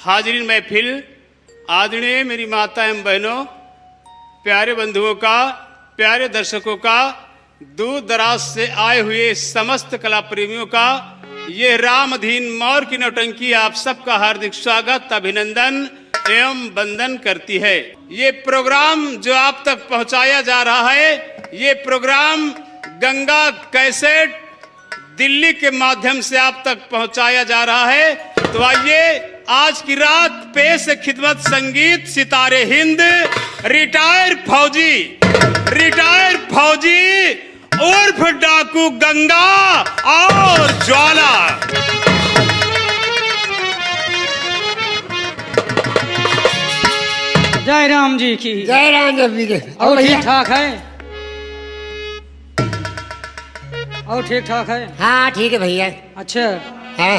हाजिरीन महफिल, आदरणीय मेरी माता एवं बहनों, प्यारे बंधुओं का, प्यारे दर्शकों का, दूर दराज से आए हुए समस्त कला प्रेमियों का ये रामधीन मौर की नौटंकी आप सबका हार्दिक स्वागत, अभिनंदन एवं वंदन करती है। ये प्रोग्राम जो आप तक पहुंचाया जा रहा है, ये प्रोग्राम गंगा कैसेट दिल्ली के माध्यम से आप तक पहुंचाया जा रहा है। तो आइए आज की रात पेश खिदमत संगीत सितारे हिंद, रिटायर फौजी उर्फ डाकू गंगा और ज्वाला। जय राम जी की जय राम जी की। और ठीक ठाक है? और ठीक ठाक है? हाँ ठीक है भैया। अच्छा है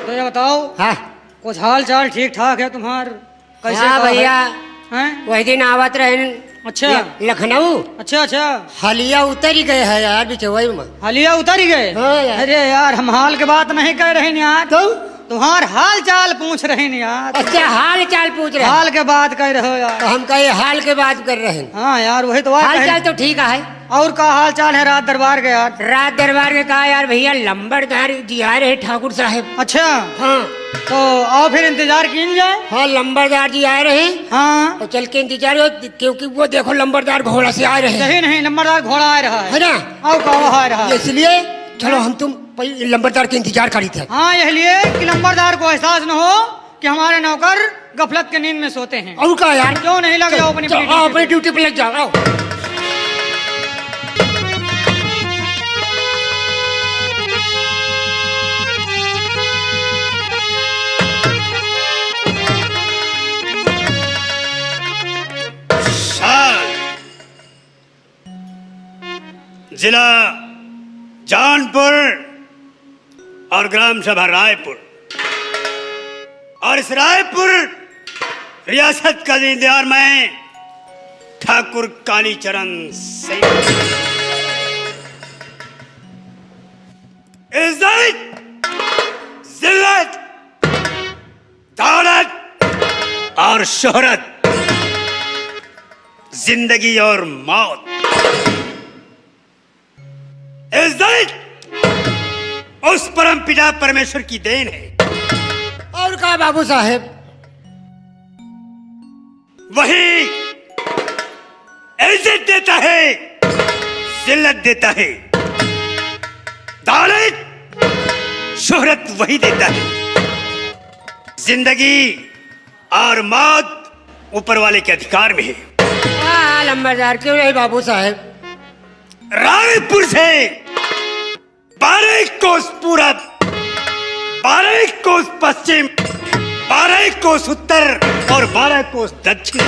तो ये बताओ, हाँ कुछ हाल चाल ठीक ठाक है तुम्हार? कैसे हाँ का है? भैया, हैं? वही दिन आवत रहे। अच्छा लखनऊ अच्छा हलिया उतर ही गए है यार बिचवई में। हलिया उतर ही गए? हाँ यार। अरे यार, हम हाल के बात नहीं कह रहे हैं यार, तो तुम्हार हाल चाल पूछ रहे हैं यार। अच्छा हाल चाल पूछ रहे हैं। हाल के बात कह रहे हो यार। तो हम कहे हाल के बात कर रहे हैं। हाँ यार, वही तो हाल चाल तो ठीक है। और का हाल चाल है? रात दरबार के यार? रात दरबार में कहा यार भैया, लंबरदार जी आ रहे ठाकुर साहब। अच्छा, हाँ तो आओ फिर इंतजार किन जाए। हाँ लंबरदार जी आ रहे हैं। हाँ और चल के इंतजार हो, क्योंकि वो देखो लंबरदार घोड़ा से आ रहे हैं। सही नहीं, नंबरदार घोड़ा आ रहा है ना? आओ कहो आ रहा है। इसलिए चलो हम तुम लंबरदार के इंतजार करी थे। हाँ, इसलिए कि लंबरदार को एहसास न हो कि हमारे नौकर गफलत के नींद में सोते हैं। और का यार, क्यों नहीं लग जाओ अपनी अपनी ड्यूटी पे लग जाओ। जिला जौनपुर और ग्राम सभा रायपुर, और इस रायपुर रियासत का जिम्मेदार मैं ठाकुर कालीचरण सिंह। इज्जत, जिल्लत, दौलत और शोहरत, जिंदगी और मौत। इज्जत उस परम पिता परमेश्वर की देन है। और का बाबू साहेब, वही इज्जत देता है, जिल्लत देता है, दौलत शोहरत वही देता है। जिंदगी और मौत ऊपर वाले के अधिकार में है। हाँ लंबरदार क्यों नहीं बाबू साहेब। रायपुर से 12 कोस पूरब, 12 कोस पश्चिम, 12 कोस उत्तर और 12 कोस दक्षिण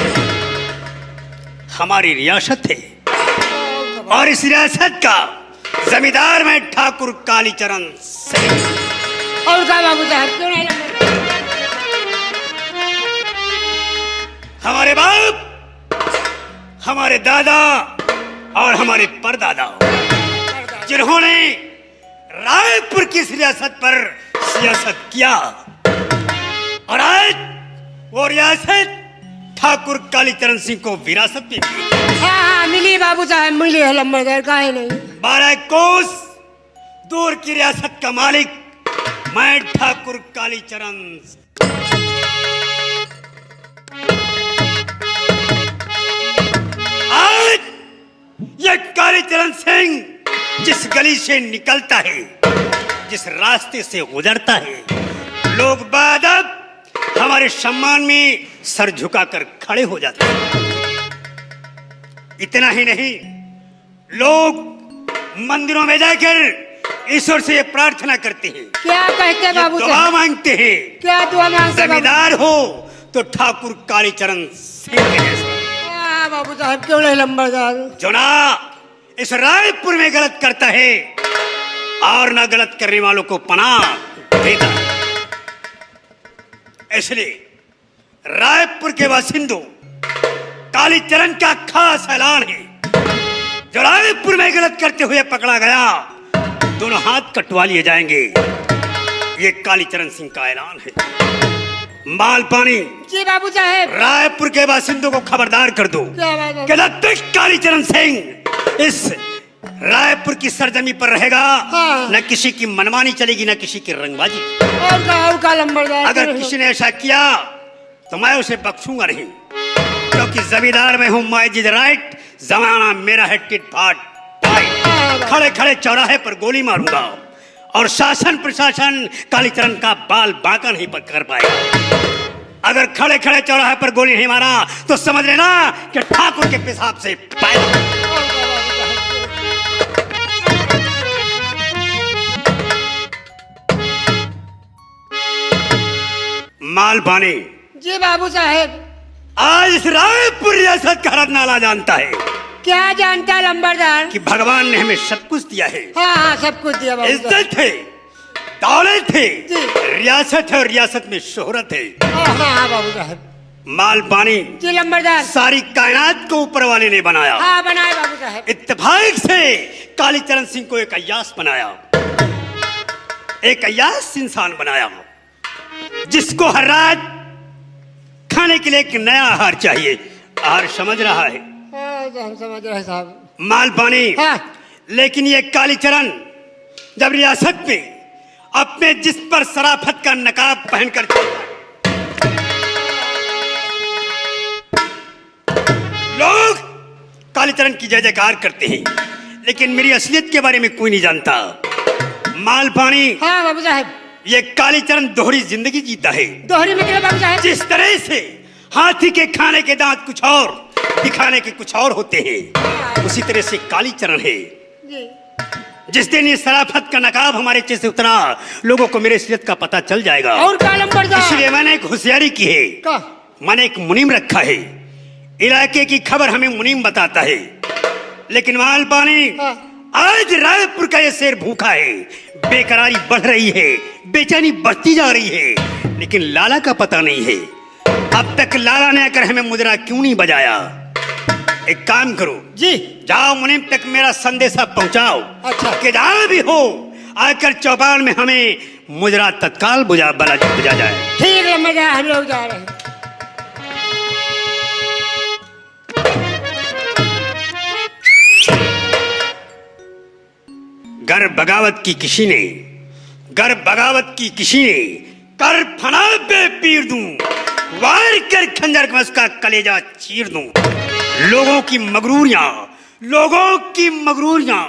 हमारी रियासत है। और इस रियासत का जमींदार मैं ठाकुर कालीचरण सिंह। और का बाबू साहब क्यों नहीं लंबरदार। हमारे बाप, हमारे दादा और हमारे परदादा, जिन्होंने रायपुर की रियासत पर सियासत किया, और आज वो रियासत ठाकुर कालीचरण सिंह को विरासत में मिली। हाँ मिली बाबू साहब, मिली है लंबरदार, काहे नहीं। 12 कोस दूर की रियासत का मालिक मैं ठाकुर कालीचरण। आज ये कालीचरण सिंह जिस गली से निकलता है, जिस रास्ते से गुजरता है, लोग बादब हमारे सम्मान में सर झुकाकर खड़े हो जाते हैं। इतना ही नहीं, लोग मंदिरों में जाकर ईश्वर से प्रार्थना करते हैं। क्या कहते बाबू दुआ साहब? मांगते हैं। क्या दुआ मांगते? जमींदार हो तो ठाकुर कालीचरण सिंह के जैसा। हाँ बाबू साहब क्यों नहीं लंबरदार। जो ना इस रायपुर में गलत करता है और ना गलत करने वालों को पनाह देता है। इसलिए रायपुर के बासिंदों, कालीचरण का खास ऐलान है, जो रायपुर में गलत करते हुए पकड़ा गया, दोनों हाथ कटवा लिए जाएंगे। ये कालीचरण सिंह का ऐलान है। माल पानी जी बाबू साहेब। रायपुर के बासिंदों को खबरदार कर दो क्या बात है? कि जब तक कालीचरण सिंह इस रायपुर की सरजमी पर रहेगा, हाँ। न किसी की मनमानी चलेगी, न किसी की रंगबाजी। और का लंबरदार। अगर किसी ने ऐसा किया तो मैं उसे बख्शूंगा नहीं, क्योंकि जमींदार में हूं, माय इज राइट, जमाना मेरा है टिट फाट टाइट। खड़े खड़े चौराहे पर गोली मारूंगा और शासन प्रशासन कालीचरण का बाल बांका नहीं कर पाएगा। अगर खड़े खड़े चौराहे पर गोली नहीं मारा तो समझ लेना कि ठाकुर के पेशाब से पैदा। माल पानी जी बाबू साहेब। आज इस रायपुर रियासत का हर नाला जानता है क्या जानता लंबरदार? कि भगवान ने हमें सब कुछ दिया है। हाँ हाँ सब कुछ दिया बाबू साहब। इज्जत है, दौलत है, जी। रियासत है और रियासत में शोहरत है। हाँ हाँ बाबू साहब। माल पानी जी लंबरदार। सारी कायनात को ऊपर वाले ने बनाया। हाँ बनाए बाबू साहब। इत्तेफाक से कालीचरण सिंह को एक अय्यास बनाया, एक अय्यास इंसान बनाया, जिसको हर रात खाने के लिए एक नया आहार चाहिए। आहार समझ रहा है? हाँ तो हम समझ रहे साहब। माल पानी। हाँ। लेकिन ये कालीचरण जब रियासत में अपने जिस पर शराफत का नकाब पहनकर चलता है, लोग कालीचरण की जय जयकार करते हैं, लेकिन मेरी असलियत के बारे में कोई नहीं जानता। माल पानी। हाँ बाबू साहब। ये कालीचरण दोहरी जिंदगी जीता है। दोहरी मतलब बाबू साहब? जिस तरह से हाथी के खाने के दांत कुछ और, दिखाने के कुछ और होते हैं, उसी तरह से कालीचरण है। जी। जिस दिन ये शराफत का नकाब हमारे चेहरे से उतरा, लोगों को मेरे असलियत का पता चल जाएगा। और का लंबरदार? इसलिए मैंने एक होशियारी की है। का? मैंने एक मुनीम रखा है, इलाके की खबर हमें मुनीम बताता है। लेकिन माल पानी, हाँ। आज रायपुर का ये शेर भूखा है, बेकरारी बढ़ रही है, बेचैनी बढ़ती जा रही है, लेकिन लाला का पता नहीं है। अब तक लाला ने आकर हमें मुजरा क्यों नहीं बजाया? एक काम करो जी। जाओ मुनीम तक मेरा संदेशा पहुंचाओ। अच्छा। कि जहां भी हो आकर चौपाल में हमें मुजरा तत्काल बुझा जाए। ठीक लंबरदार, हम लोग जा रहे हैं। गर बगावत की किसी ने, गर बगावत की किसी ने कर फना पे पीर दूं, वार कर खंजर में उसका कलेजा चीर दूं। लोगों की मगरूरियां, लोगों की मगरूरियां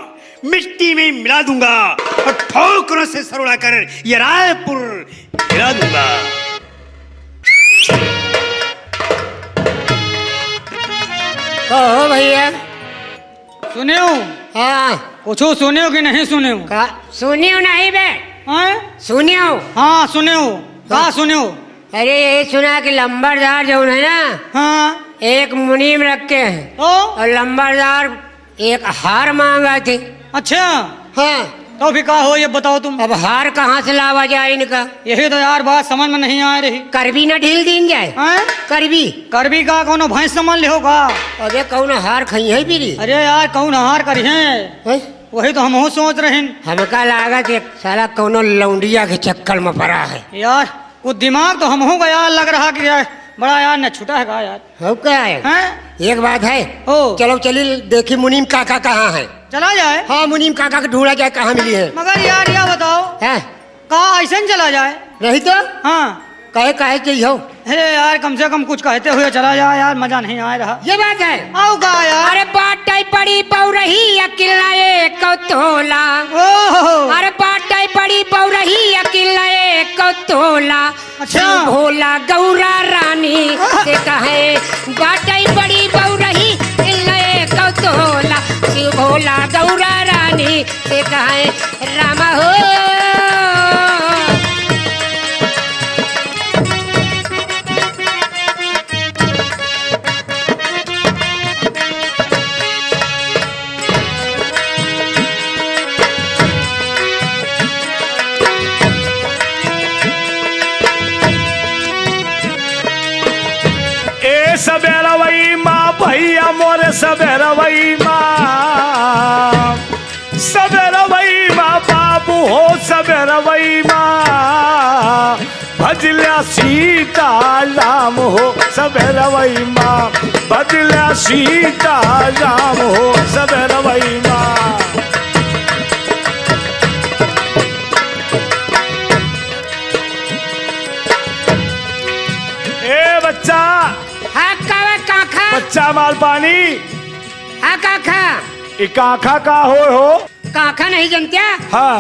मिट्टी में मिला दूंगा और ठोकरों से सर उड़ाकर ये रायपुर हिला दूंगा। कहो भैया। सुने हो? हाँ। पूछो सुने हो कि नहीं सुने हो? का सुनियो नहीं बे? हैं? सुनियो? हाँ सुने हो। कहा सुने हो? अरे ये सुना कि लंबरदार जो है ना, हाँ एक मुनीम रखे हैं तो और लंबरदार एक हार मांगा थे। अच्छा, हाँ। तो भी कहा हो ये बताओ तुम। अब हार कहाँ से लावा जाए इनका? यही तो यार बात समझ में नहीं आ रही। करबी न ढील दिन जाए? हैं? करबी? करबी का कौनो भैंस समझ ले होगा? अबे कौन हार खई है बीरी? अरे यार कौन हार करी है, वही तो हम सोच रहे हैं। हमका लागत एक साला कौनो लौंडिया के चक्कर में पड़ा है यार। कुछ दिमाग तो हम हो गया, लग रहा कि यार बड़ा यार न छुटा है यार। हो क्या है? हैं? एक बात है, ओ। चलो चलिए देखी मुनीम काका कहाँ है। चला जाए। हाँ मुनीम काका को ढूंढा जाए कहाँ मिली है। मगर यार यह बताओ, है कहा ऐसा चला जाए? रही तो हाँ कहे कहे चाहिए हो। अरे यार कम से कम कुछ कहते हुए चला जाए यार, मजा नहीं आ रहा। ये बात है। आओ का यार। अरे बाटाई पड़ी पौ रही अकेला एक तोला। ओह अरे बाटाई पड़ी पौ रही अकेला एक तोला। अच्छा। भोला गौरा रानी से कहे बाटाई पड़ी पौ रही अकेला एक तोला। शिव भोला गौरा रानी से कहे रामा हो। सबेरवई माँ भैया मोरे सबेरवई माँ, सबेरवई माँ बाबू हो सबेरवई माँ। भजला सीता राम हो सबेरवई माँ, भजला सीता राम हो सबेरवई माँ। ए बच्चा, हाँ कावा काखा, बच्चा माल पानी, हाँ काखा, ये काखा का हो? काखा नहीं जानते? हाँ,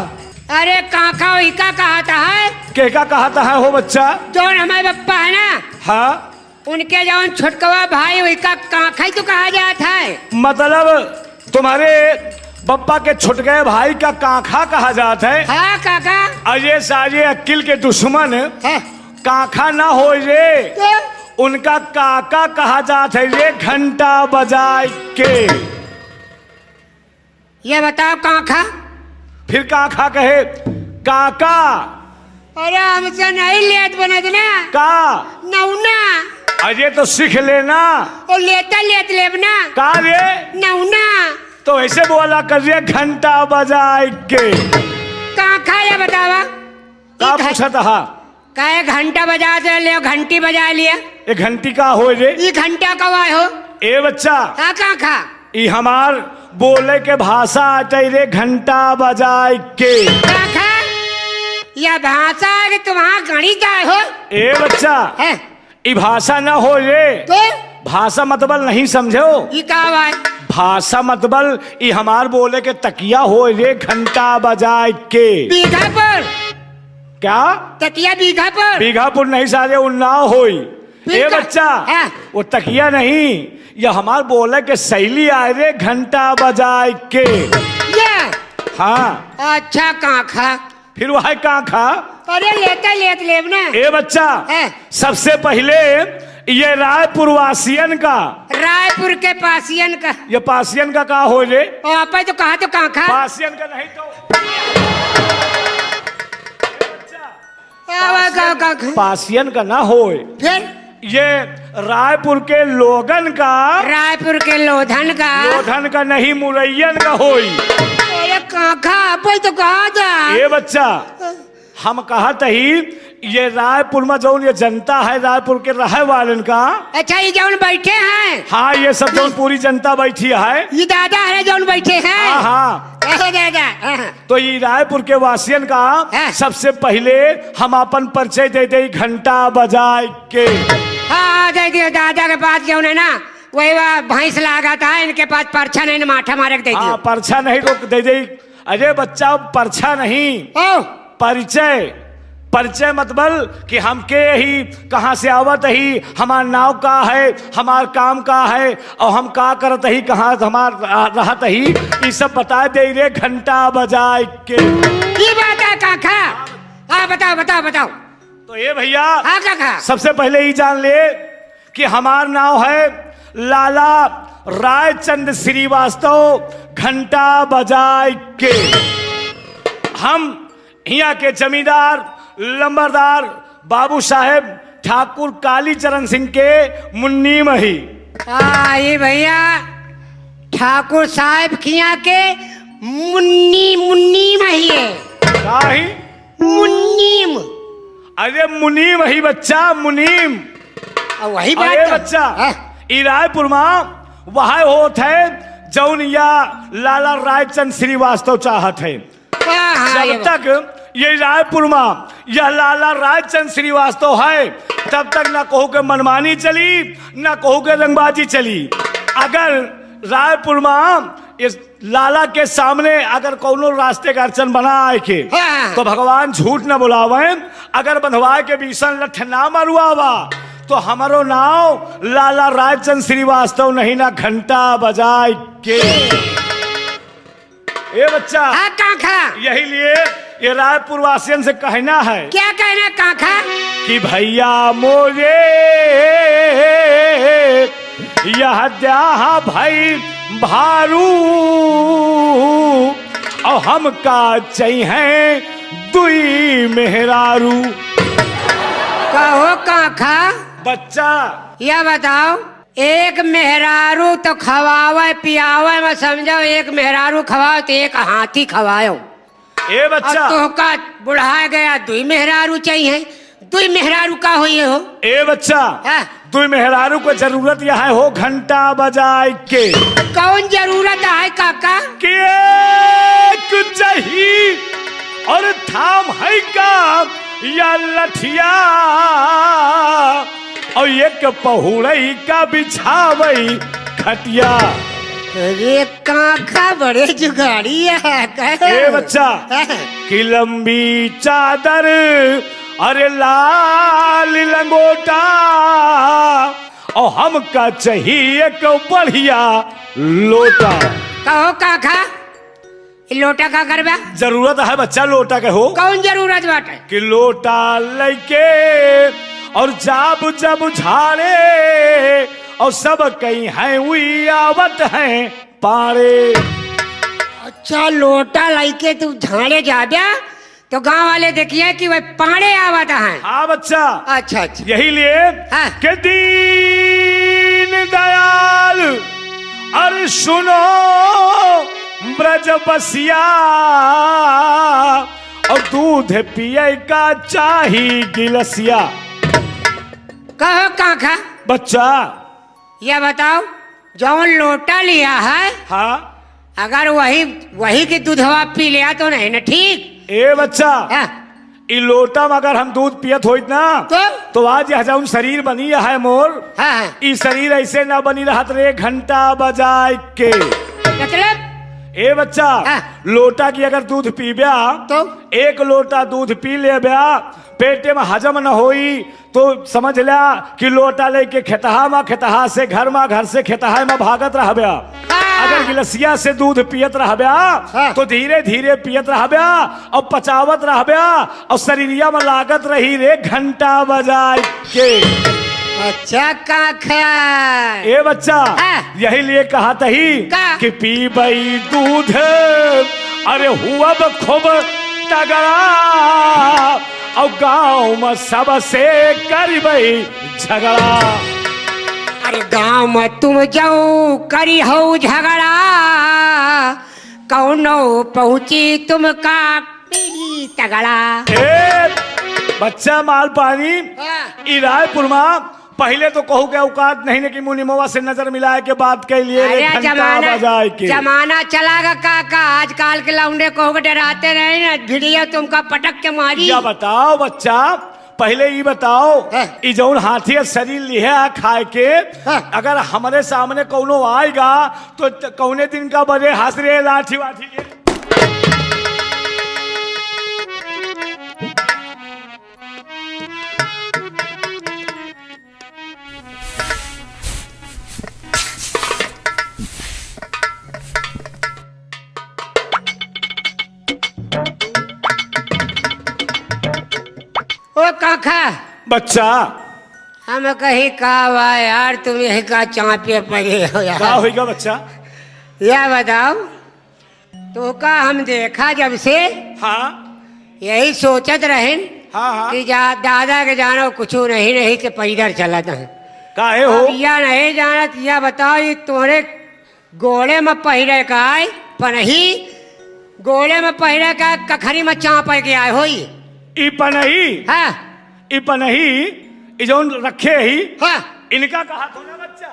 अरे काखा वही का कहता है, केका कहता है हो बच्चा? जो हमारे पप्पा है ना, हाँ, उनके जौन छोटकवा भाई वही का काखा ही तो कहा जाता है। मतलब तुम्हारे बप्पा के छुटके भाई का काखा कहा जाता है। हाँ काका, अजय साजे अक्ल के दुश्मन है काखा ना हो रे, तो उनका काका कहा जाता है रे, घंटा बजाए के। ये बताओ काखा, फिर काखा कहे काका, अरे हमसे नहीं लेत बनत ना, का नौना, अजय तो सीख लेना, और लेता लेत लेबना, का रे नौना, तो ऐसे बोला करिए घंटा बजाए के। काखा ये बतावा, का पूछा था? कहे घंटा बजा दे ले, घंटी बजा लिया, ये घंटी का हो रे? ये घंटा कवा हो? ए बच्चा, हाँ काखा, ये हमार बोले के भाषा आते रे, घंटा बजाए के। काखा यह भाषा है कि तुम्हारा गणित आए हो? ए बच्चा, है ये भाषा ना हो रे, तो भाषा मतलब नहीं समझो, ये कहा है? भाषा मतलब ये हमार बोले के तकिया हो रे, घंटा बजाए के। बीघापुर, क्या तकिया बीघापुर, बीघापुर नहीं सारे उन्नाव होई। ए बच्चा, हाँ। वो तकिया नहीं, ये हमार बोले के शैली आए रे, घंटा बजाए के। ये हाँ, अच्छा काखा, फिर वह काखा। अरे लेता लेत लेबना। ए बच्चा, है। सबसे पहले ये रायपुर वासियन का, रायपुर के पासियन का, ये पासियन का हो रे? और आप तो कहा तो काखा, पासियन का नहीं तो काखा, पासियन का ना हो, फिर ये रायपुर के लोगन का, रायपुर के लोधन का, लोधन का नहीं, मुरैयन का होई। अरे काखा आप तो कहा था। ये बच्चा, हम कहत ही ये रायपुर में जो ये जनता है रायपुर के रहे वालन का, अच्छा ये जौन बैठे हैं, हाँ ये सब जो पूरी जनता बैठी है, ये दादा है जौन बैठे हैं, हाँ हाँ, अरे दादा, हाँ। तो ये रायपुर के वासियन का हाँ। सबसे पहले हम अपन परिचय दे दे घंटा बजाए के। हाँ दे दियो, दादा के पास जौन है ना वही वह भैंस लगा था, इनके पास परछा नहीं ना माठा मारे के दे हाँ, दियो। परछा नहीं रोक दे दे। अरे बच्चा, परछा नहीं, ओ परिचय। परिचय मतलब कि हम के ही, कहाँ से आवत ही, हमार नाव का है, हमार काम का है, और हम का करत ही, कहाँ हमार रहत ही, ये सब बता दे रे, घंटा बजाए के। ये बात है काका, हाँ बताओ बताओ बताओ। तो ये भैया, हाँ काका, सबसे पहले ही जान ले कि हमार नाव है लाला रायचंद श्रीवास्तव, घंटा बजाए के। हम यहाँ के जमींदार लंबरदार बाबू साहेब ठाकुर कालीचरण सिंह के मुन्नी मही। ये भैया ठाकुर साहब खिया के मुन्नी मुन्नी मही है, काही? मुन्नीम। अरे मुनीम ही बच्चा, मुनीम। वही बात अरे है। बच्चा, हाँ। ई रायपुर में वह होत है जौन या लाला रायचंद श्रीवास्तव चाहत है। हाँ, जब तक ये रायपुर में यह लाला रायचंद श्रीवास्तव है, तब तक ना कहू के मनमानी चली, ना कहू के रंगबाजी चली। अगर रायपुर में इस लाला के सामने अगर कोनो रास्ते का अड़चन बना आए के, हाँ। तो भगवान झूठ न बुलावे, अगर बंधवा के बीसन लठ ना मरुआवा, तो हमारो नाव लाला रायचंद श्रीवास्तव नहीं ना, घंटा बजाए के। ए बच्चा, हाँ काका, यही लिए ये रायपुर वासियन से कहना है क्या कहना काका? कि भैया मोरे यह द्याहा भाई भारू, और हम का चाहिए दुई मेहरारू। कहो काका, बच्चा, यह बताओ, एक मेहरारू तो खवावे पियावे में समझो, एक मेहरारू खवाओ तो एक हाथी खवाओ। ए बच्चा, अब तो का बुढ़ा गया, दुई मेहरारू चाहिए, दुई मेहरारू का हुई हो? ए बच्चा, हाँ। तू मेहरारू को जरूरत यहाँ हो घंटा बजाए के। कौन जरूरत है काका? के कुछ चाहिए और थाम है का या लठिया और एक पहुड़ई का बिछावई खटिया। अरे काका बड़े जुगाड़ी है। ए बच्चा, कि लंबी चादर अरे लाल लंगोटा और हमका चाहिए एक बढ़िया लोटा। कहो काका, ये लोटा का करबा? जरूरत है बच्चा लोटा के हो। कौन जरूरत बाटे? कि लोटा लेके और जाब जब झाड़े और सब कहीं है हुई आवत है पारे। अच्छा, लोटा लाइके तू झाड़े जाब्या तो गांव वाले देखिए कि वह पाड़े आवत है। हाँ बच्चा, अच्छा अच्छा। यही लिए हाँ। कि दीन दयाल अरे सुनो ब्रज बसिया और दूध पिए का चाही गिलसिया। कहो काका, बच्चा, ये बताओ जौन लोटा लिया है हाँ अगर वही की दूधवा पी लिया तो नहीं ना ठीक? ए बच्चा, हाँ। इ लोटा में अगर हम दूध पियत होइत ना तो आज यह जौन शरीर बनी है मोर, हाँ। इ शरीर ऐसे ना बनी रहत रे घंटा बजाए के। मतलब ए बच्चा, हाँ। लोटा की अगर दूध पीब्या तो एक लोटा दूध पी ले ब्या पेटे में हजम न होई तो समझ लिया कि लोटा लेके खेतहा से घर से खेतहा में भागत रह ब्या। हाँ। अगर गिलसिया से दूध पियत रह ब्या हाँ। तो धीरे धीरे पियत रह ब्या और पचावत रह ब्या और शरीरिया में लागत रही रे घंटा बजाए के। अच्छा काका, ए बच्चा, हाँ। यही लिए कहा तही का? कि पीबई दूध अरे हुआ खूब तगड़ा और गांव में सबसे करबई झगड़ा। अरे गांव में तुम जाओ करी हो झगड़ा, कौनो पहुंची तुमका पीली तगड़ा। ए बच्चा माल पानी हाँ। ई रायपुर में पहले तो कहू के औकात नहीं ने कि मुनिमोवा से नजर मिलाए के बात के लिए रे अरे घंटा बजाए के। जमाना चलागा काका, आजकल के लौंडे को डराते रहे ना, भिड़िया तुमका पटक के मारी। या बताओ बच्चा, पहले ये बताओ हाँ। ई जौन हाथी शरीर लिहे खाए के हाँ। अगर हमारे सामने कौनो आएगा तो कौने दिन का बजे हंस रहे लाठी वाठी के। ओ काका, बच्चा, हम कहीं कहा यार तुम यही का चाँपे पड़े हो क्या यार। होगा बच्चा? यह बताओ तो का हम देखा जब से हाँ यही सोचत रहे हाँ कि दादा के जानो कुछ नहीं के पैदल चला था। काहे हो? अब यह नहीं जानत, यह बताओ ये तोरे गोले में पहिरे का आए पनही, गोले में पहिरे का कखरी में चाँप के आए हो। ई पनही, हाँ ई पनही ई जौन रखे ही हाँ। इनका कहा था ना बच्चा।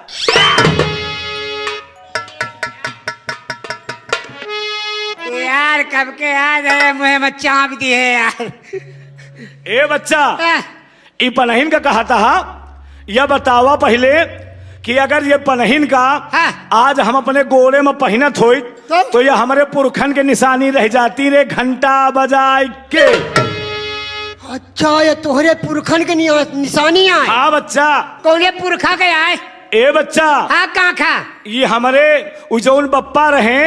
यार कब के याद है मुझे में चाँप दी है यार। ए बच्चा, हाँ। ई पनहीन का कहा था। यह बतावा पहले कि अगर ये पनहीन का हाँ। आज हम अपने गोले में पहनत होई तो ये हमारे पुरखन के निशानी रह जाती रे घंटा बजाए के। अच्छा, ये तोहरे पुरखन के निशानी आए? हाँ बच्चा। कौन पुरखा के आए? ए बच्चा, हाँ काका। ये हमारे उजौन बप्पा रहे।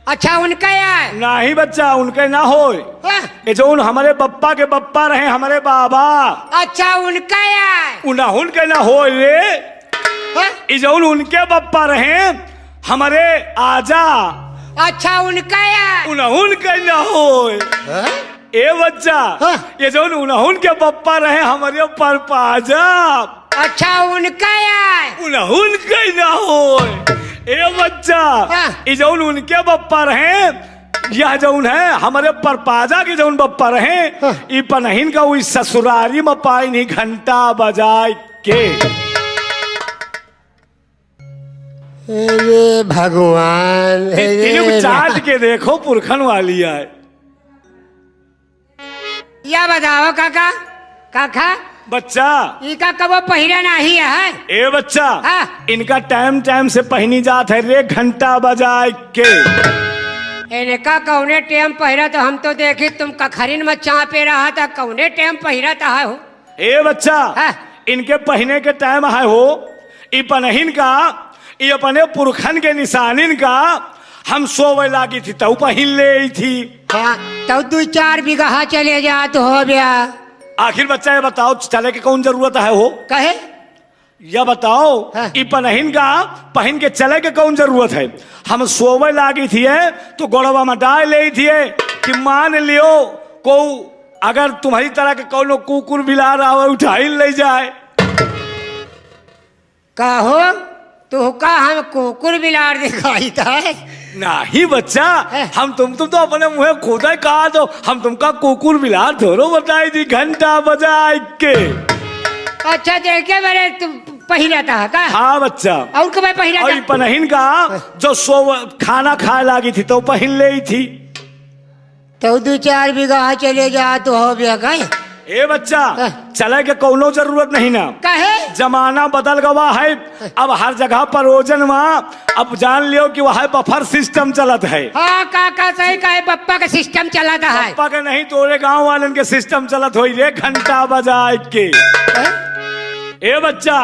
अच्छा, उनका आए? नहीं बच्चा, उनके ना हो। हाँ। ये जौन हमारे बप्पा के बप्पा रहे हमारे बाबा। अच्छा, उनका आए? उन्हें के ना हो रे। हाँ? ये जौन उनके बप्पा रहे हमारे आजा। अच्छा, उनका आए? उन्हें के ना हो। ए बच्चा, हाँ। ये जौन उन्हें के बप्पा रहे हमारे परपाजा। अच्छा, उनका आए? उन्हें के ना हो। ए बच्चा, हाँ। ये जौन उनके बप्पा रहे यह जौन है हमारे परपाजा के जौन बप्पा रहे ई पनहिन का वही ससुरारी में पाई नहीं घंटा बजाए के। अरे भगवान, तिलक चाट के देखो पुरखन वाली है। या बताओ काका, काका बच्चा इका कबो पहिरा नहीं है। ए बच्चा हाँ। इनका टाइम टाइम से पहनी जात है रे घंटा बजाए के। इनका कौने टेम पहिरा तो हम तो देखे तुम कखरिन में चापे रहा था, कौने टेम पहिरा था हो। ए बच्चा हाँ। इनके पहने के टाइम है हो ई पनहिन का, ये अपने पुरखन के निशानिन का हम सोवे लागी थी तो पहन ले थी। हाँ तो 2-4 बीघा चले जा तो हो गया। आखिर बच्चा ये बताओ चले के कौन जरूरत है हो? कहे यह बताओ हाँ। ई पनहिन का पहन के चले के कौन जरूरत है? हम सोवे लागी थी तो गोड़वा में डाल ले थी कि मान लियो को अगर तुम्हारी तरह के कौन कुकुर बिला रहा हो उठाई ले जाए। कहो तू का हम कुकुर बिलार दिखाई था। नहीं बच्चा हम तुम तो अपने मुँह खोदा कहा तो हम तुमका कुकुर बिलार थोड़ो बताई थी घंटा बजाए के। अच्छा देखे मेरे तुम पहिरा था का? हाँ बच्चा। और कब पहिरा और था? पनहिन का जो सो खाना खाए लागी थी तो पहन ले थी। तो 2-4 बीघा चले जा तो हो गया। कहे ए बच्चा चले के कोनो जरूरत नहीं ना, कहे जमाना बदल गवा है। अब हर जगह परोजन वहाँ अब जान लियो कि वहाँ बफर सिस्टम चलत है। हाँ काका सही कहे, पप्पा का सिस्टम चलाता है। पप्पा के नहीं तोरे गांव वालन के सिस्टम चलत हो रे घंटा बजाए के। ए बच्चा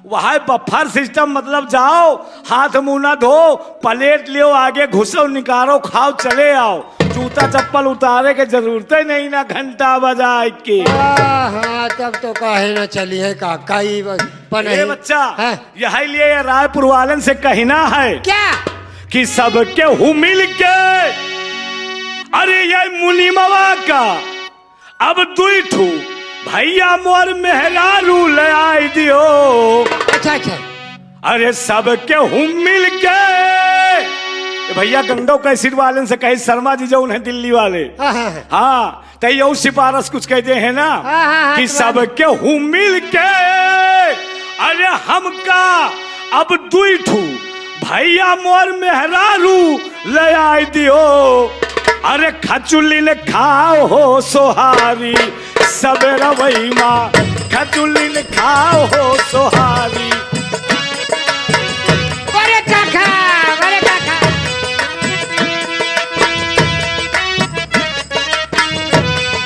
वहाँ बफर सिस्टम मतलब जाओ हाथ मुंह ना धो, प्लेट लियो आगे घुसो निकालो खाओ चले आओ, जूता चप्पल उतारे के जरूरत ही नहीं ना घंटा बजाए के। हाँ तब तो कहे ना चलिए काका ही ए बच्चा हाँ। यही लिए ये रायपुर वालन से कहना है क्या कि सबके हु मिल के अरे ये मुनिमवा का अब दुई ठू भैया मोर मेहरारू ले आई दियो। अच्छा अच्छा अरे सबके हु मिल के भैया गंगो कैसेट वाले से कहे शर्मा जी जो उन्हें दिल्ली वाले हाँ, हाँ, हाँ तो सिफारिश कुछ कहते हैं ना हाँ, कि सबके हु मिल के अरे हमका अब दुई ठू भैया मोर मेहरारू ले आई दियो। अरे खचुली ने खाओ हो सोहारी सबेरा वही माँ, खचुली ने खाओ हो सोहारी। अरे काका, अरे काका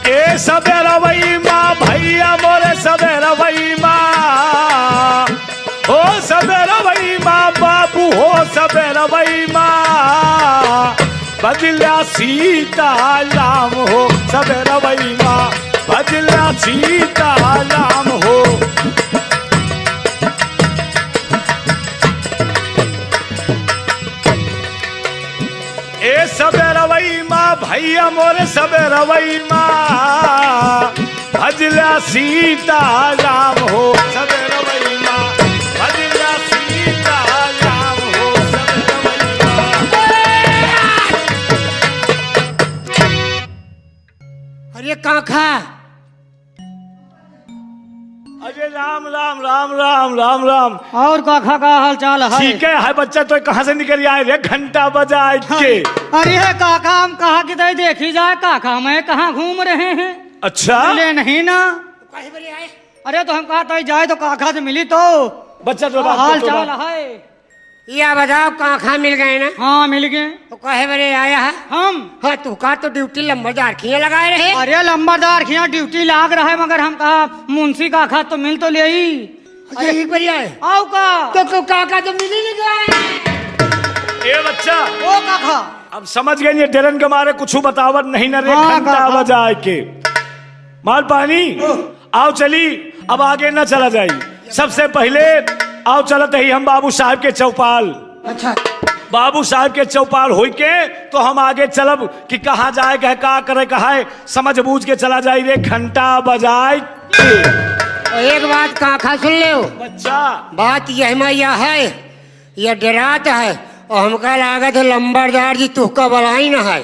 ए सबेरा वही माँ भैया मोरे सबेरा वही माँ, हो सबेरा वही माँ बाबू हो सबेरा वही माँ, बदला सीता राम हो सबेरा वही माँ, बदला सीता राम हो। ए सबेरा वही माँ भैया मोरे सबेरा वही माँ, भजला सीता राम हो सबेरा वही माँ, भजला सीता राम हो सबेरा वही माँ। अरे काका अरे राम राम राम राम राम राम। और काका का हाल चाल है? ठीक है बच्चा तो कहाँ से निकल आए रे घंटा बजाए के? अरे काका हम कहा कि देखी जाए काका मैं कहाँ घूम रहे हैं। अच्छा मिले नहीं ना। कहे बोले आए? अरे तो हम कहा जाए तो काका से मिली तो बच्चा तो हाल चाल है। या बताओ काका मिल गए ना? हाँ मिल गए। तो कहे बोले आया है? हम हाँ तू का तो ड्यूटी लंबरदार खिया लगाए रहे। अरे लंबरदार खिया ड्यूटी लाग रहा है मगर हम कहा मुंशी काका तो मिल तो ले ही। अच्छा एक बार आए आओ का तो काका तो मिल ही नहीं गए। ए बच्चा ओ काका अब समझ गए ये डरन के मारे कुछ बतावत नहीं न रे हाँ, घंटा काका। बजाए के। माल पानी आओ चली अब आगे न चला जाई। सबसे पहले आओ चलत ही हम बाबू साहब के चौपाल। अच्छा बाबू साहब के चौपाल हो के तो हम आगे चलब कि कहाँ जाए कहे का करे कहा समझ बूझ के चला जाए रे घंटा बजाए के। तो एक बात काका सुन ले बच्चा बात यह मैया है यह डरात है और हमका लागत है लंबरदार जी तुहका बलाई न है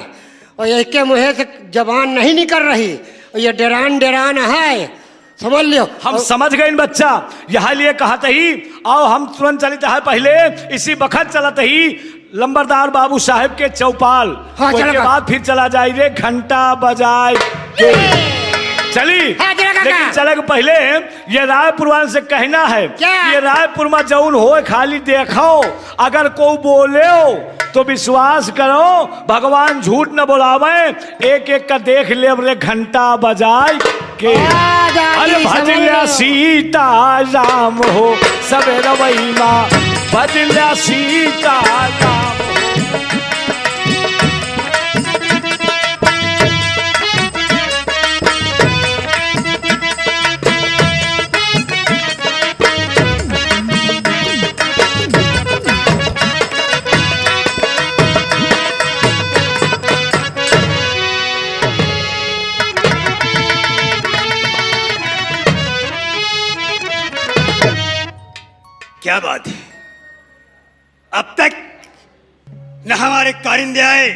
और इसके मुँह से जबान नहीं निकल रही, और ये डेरान है, समझ लियो। हम समझ गए इन बच्चा, यहाँ लिए कहा ही आओ हम तुरंत चलते हैं। पहले इसी बखत चलत ही लंबरदार बाबू साहब के चौपाल, हाँ, उसके चलो बाद फिर चला जाए रे घंटा बजाए के। चली हाँ, चलो काका। लेकिन चले के पहले ये रायपुर वाले से कहना है क्या? ये रायपुर में जौन हो खाली देखो, अगर को बोले हो तो विश्वास करो, भगवान झूठ न बोलावे, एक एक का देख ले रे घंटा बजाए के। अरे भजल्या सीता राम हो सबे रवई माँ, भजल्या सीता राम। क्या बात है, अब तक न हमारे कारिंदे आए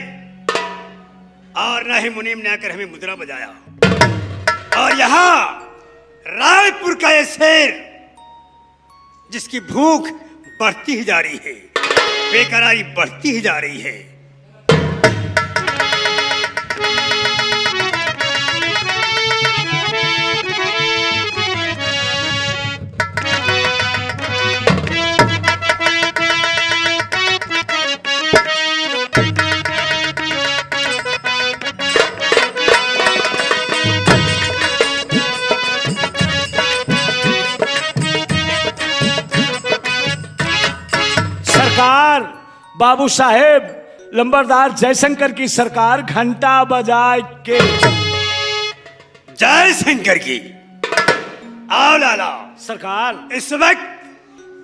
और न ही मुनीम ने आकर हमें मुद्रा बजाया, और यहां रायपुर का ये शेर जिसकी भूख बढ़ती ही जा रही है, बेकरारी बढ़ती ही जा रही है। सरकार बाबू साहेब लंबरदार जयशंकर की सरकार घंटा बजाए के। जय शंकर की। आओ लाला, सरकार इस वक्त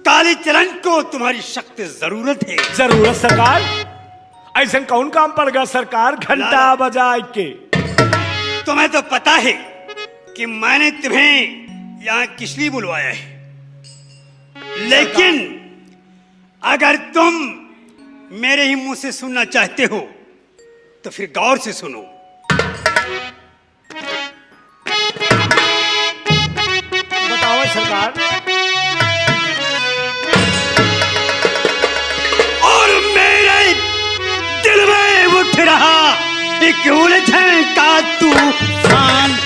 कालीचरण को तुम्हारी सख्त जरूरत है। जरूरत सरकार, ऐसा कौन काम पड़ गया सरकार घंटा बजाए के। तुम्हें तो पता है कि मैंने तुम्हें यहां किस लिए बुलवाया है, लेकिन अगर तुम मेरे ही मुंह से सुनना चाहते हो तो फिर गौर से सुनो। बताओ सरकार। और मेरे दिल में उठ रहा एक उलझन का तूफान,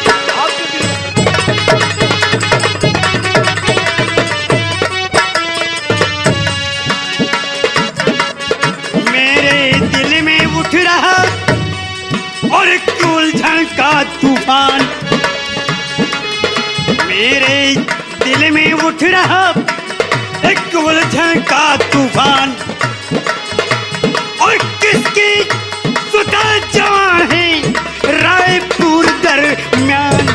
उठ रहा और एक उलझन का तूफान, मेरे दिल में उठ रहा एक उलझन का तूफान। और किसकी सुता जवान है रायपुर दरमियान।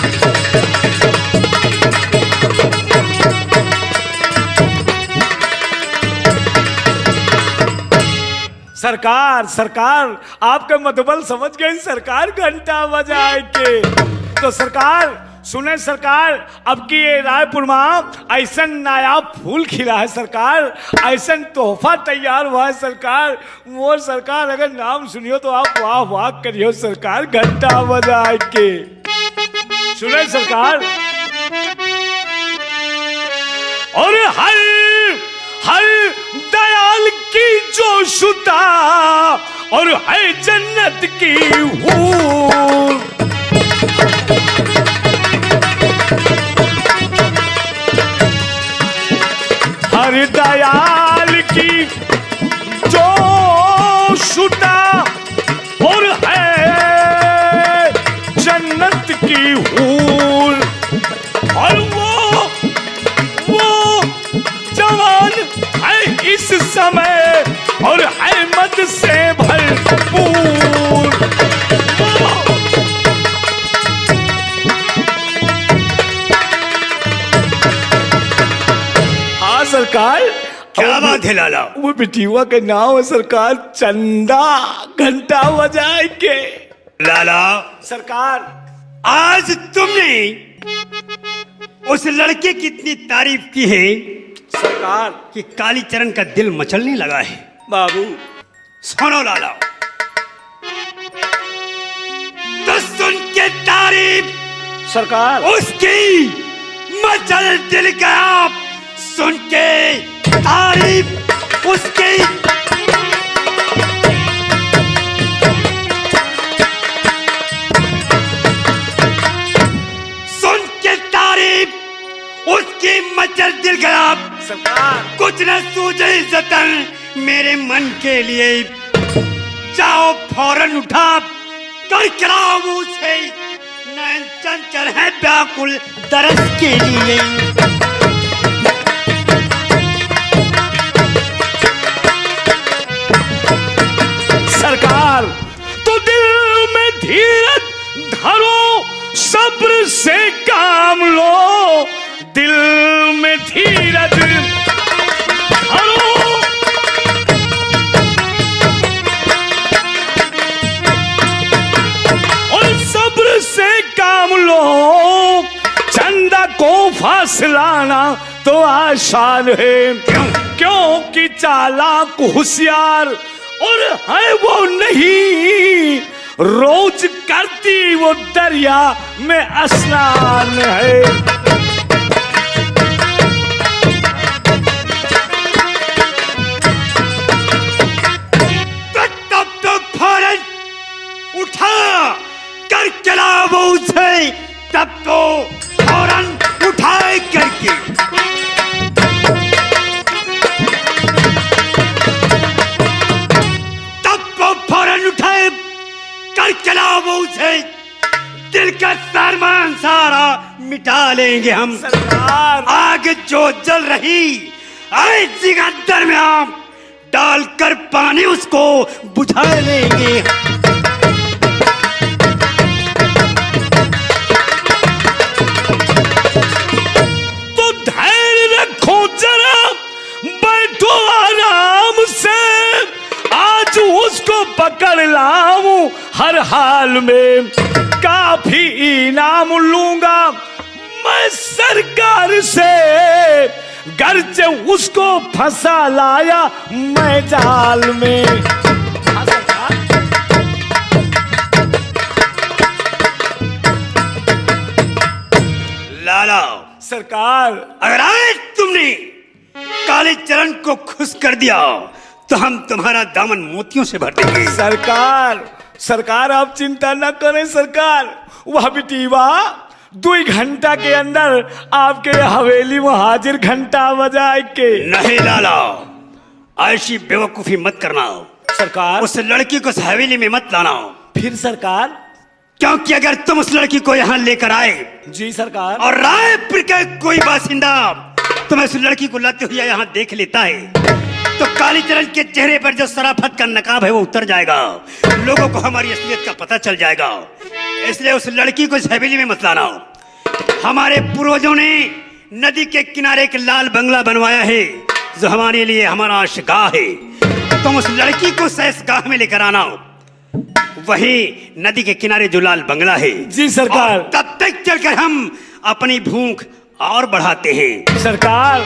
सरकार सरकार आपका मतबल समझ गए सरकार घंटा बजाए के। तो सरकार सुने सरकार, अब की ये रायपुर में ऐसा नायाब फूल खिला है सरकार, ऐसा तोहफा तैयार हुआ है सरकार। वो सरकार अगर नाम सुनियो तो आप वाह वाह करियो सरकार घंटा बजाए के। सुने सरकार, और हर दयाल की जो शुता और है जन्नत की हूर, हर दयाल की जो शुता और है जन्नत की हूर, और वो जवान है इस समय और अहमद से भरपूर। हाँ सरकार। क्या बात है लाला? वो बिटिया के नाम है सरकार चंदा घंटा बजाए के। लाला सरकार, आज तुमने उस लड़के की इतनी तारीफ की है सरकार कि कालीचरण का दिल मचलने लगा है। बाबू सुनो लाला, तारीफ सरकार उसकी मचल दिल गया सुन के तारीफ उसकी। सुन के तारीफ उसकी मचल दिल गया सरकार कुछ न सूझे जतन मेरे मन के लिए। जाओ फौरन उठा कर कराओ मुझसे नयन चंचल है व्याकुल दरस के लिए। सरकार तो दिल में धीरज धरो सब्र से काम लो, दिल में धीरज धरो और सब्र से काम लो। चंदा को फासलाना तो आसान है क्योंकि चालाक होशियार और है वो नहीं, रोज करती वो दरिया में स्नान है। तब तो फौरन उठा कर चलाओ उसे, तब तो फौरन उठाए करके। फौरन उठाए कर चलाओ उसे, दिल का सामान सारा मिटा लेंगे हम। सरकार आग जो जल रही आए जिगर में हम डालकर पानी उसको बुझा लेंगे। तो धैर्य रखो जरा बैठो आराम से, आज उसको पकड़ लाऊं हर हाल में, काफी इनाम लूंगा मैं सरकार से, गर्ज उसको फंसा लाया मैं जाल में। लाला सरकार अगर आज तुमने काले चरण को खुश कर दिया तो हम तुम्हारा दामन मोतियों से भर देंगे। सरकार सरकार आप चिंता न करें सरकार, वह बिटीवा 2 घंटा के अंदर आपके हवेली में हाजिर घंटा बजाए के। नहीं लाला ऐसी बेवकूफी मत करना सरकार उस लड़की को इस हवेली में मत लाना, फिर सरकार क्योंकि अगर तुम उस लड़की को यहाँ लेकर आए जी सरकार और रायपुर का कोई बासिंदा तुम्हें उस लड़की को लाते हुए यहाँ देख लेता है तो कालीचरण के चेहरे पर जो शराफत का नकाब है वो उतर जाएगा, लोगों को हमारी असलियत का पता चल जाएगा। इसलिए उस लड़की को इस हवेली में मत लाना। हमारे पूर्वजों ने नदी के किनारे एक लाल बंगला बनवाया है जो हमारे लिए हमारा आशगाह है। तुम उस लड़की को सैसगाह में लेकर आना, वही नदी के किनारे जो लाल बंगला है। जी सरकार। और तब तक चलकर हम अपनी भूख और बढ़ाते हैं। सरकार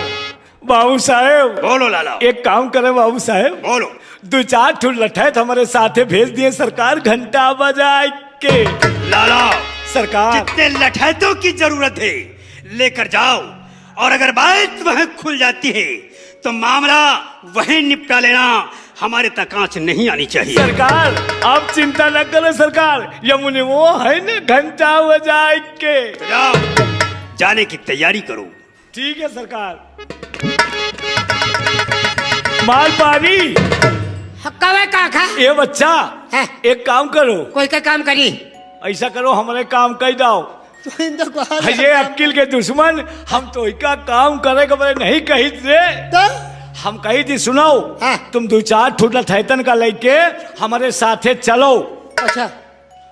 बाबू साहेब बोलो लाला। एक काम करें बाबू साहेब, बोलो। 2-4 ठुल लठैत हमारे साथे भेज दिए सरकार घंटा बजाए के। लाला सरकार जितने लठैतों की जरूरत है लेकर जाओ, और अगर बात वह खुल जाती है तो मामला वहीं निपटा लेना, हमारे तक आंच नहीं आनी चाहिए। सरकार आप चिंता न करें सरकार, यमुने वो है न घंटा बजाए के। तो जाओ जाने की तैयारी करो। ठीक है सरकार। माल पानी कवे काका ये बच्चा है। एक काम करो, कोई का काम करी ऐसा करो हमारे काम कर दाओ। ये अक्ल के दुश्मन हम तो का काम करे के नहीं कही रे, हम कही थी सुनाओ हाँ। तुम 2-4 ठुटला थैतन का लेके हमारे साथे चलो। अच्छा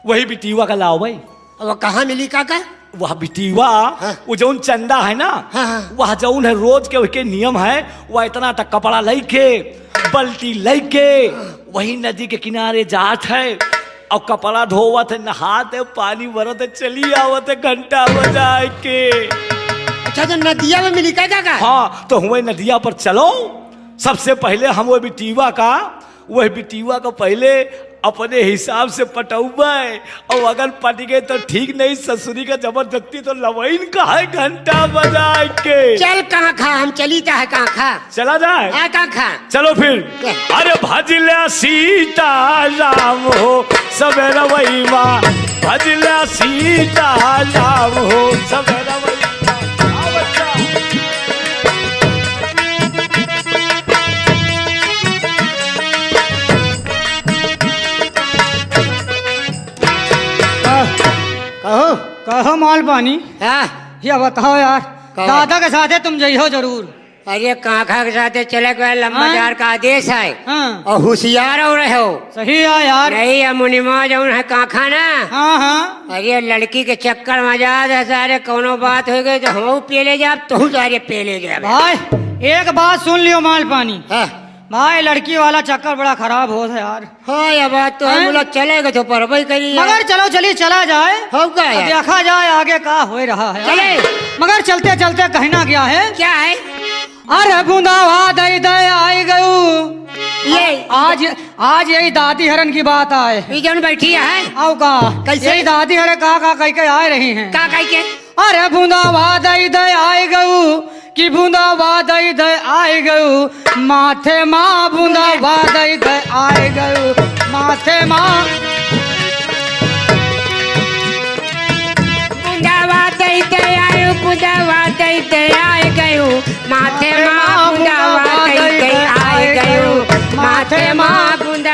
वही बिटीवा का लाओ भाई। अब कहाँ मिली काका? वह बिटीवा हाँ। वो जौन चंदा है ना हाँ, हाँ। वह जौन है रोज के उसके नियम है, वह इतना तक कपड़ा लेके बल्टी लेके वही नदी के किनारे जात है और कपड़ा धोवत है, नहाते पानी भरत है, चली आवत है घंटा बजाए के। अच्छा तो नदिया में मिली का काका? हाँ तो हुए नदिया पर चलो। सबसे पहले हम वह बिटीवा का पहले अपने हिसाब से पटौबे, और अगर पट गए तो ठीक नहीं, ससुरी का जबरदस्ती तो लवैन का है घंटा बजा के। चल कहाँ खा, हम चली चाहे कहाँ खा, चला जाए, कहाँ खा। चलो फिर। अरे भजला सीता राम हो सवेरा वही माँ, भजला सीता राम हो सवेरा वही माँ। आओ बच्चा। कहो कहो माल पानी, हाँ। ये बताओ यार, कहो। दादा के साथ है तुम जइहो जरूर। अरे काका के साथ चले गए, लंबादार का आदेश है। हाँ। और होशियार हो रहे हो। सही है यार। नहीं है मुनिमा जौन है काका ना। हाँ हाँ। अरे लड़की के चक्कर में जा सारे, कोनो बात हो गई तो हम पे ले जा, तू सारे पे ले जा। भाई एक बात सुन लियो माल पानी, हाँ भाई लड़की वाला चक्कर बड़ा खराब हो है यार। हाँ, ये बात तो हम लोग चलेगा तो परवाही करिए। मगर चलो चलिए चला जाए, होगा यार। देखा जाए आगे का हो रहा है। चले। मगर चलते चलते कहना क्या है, क्या है अरे बूंदावा दई दई आई गयू। ये? आज यही दादी हरन की बात आए। ये जौन बैठी है आओ का कैसे? यही दादी हरे का कह के आए रही हैं। का कह के? अरे बूंदावा दई दई आई गयू कि बूंदावा दई दई आई गयू, माथे माँ बूंदावा दई दई आई गयू, माथे माँ। बुंदावा दई दई आयो, बुंदावा दई दई आए गयो, माथे माँ बुंदावा दई दई आए गयो, माथे माँ बुंदा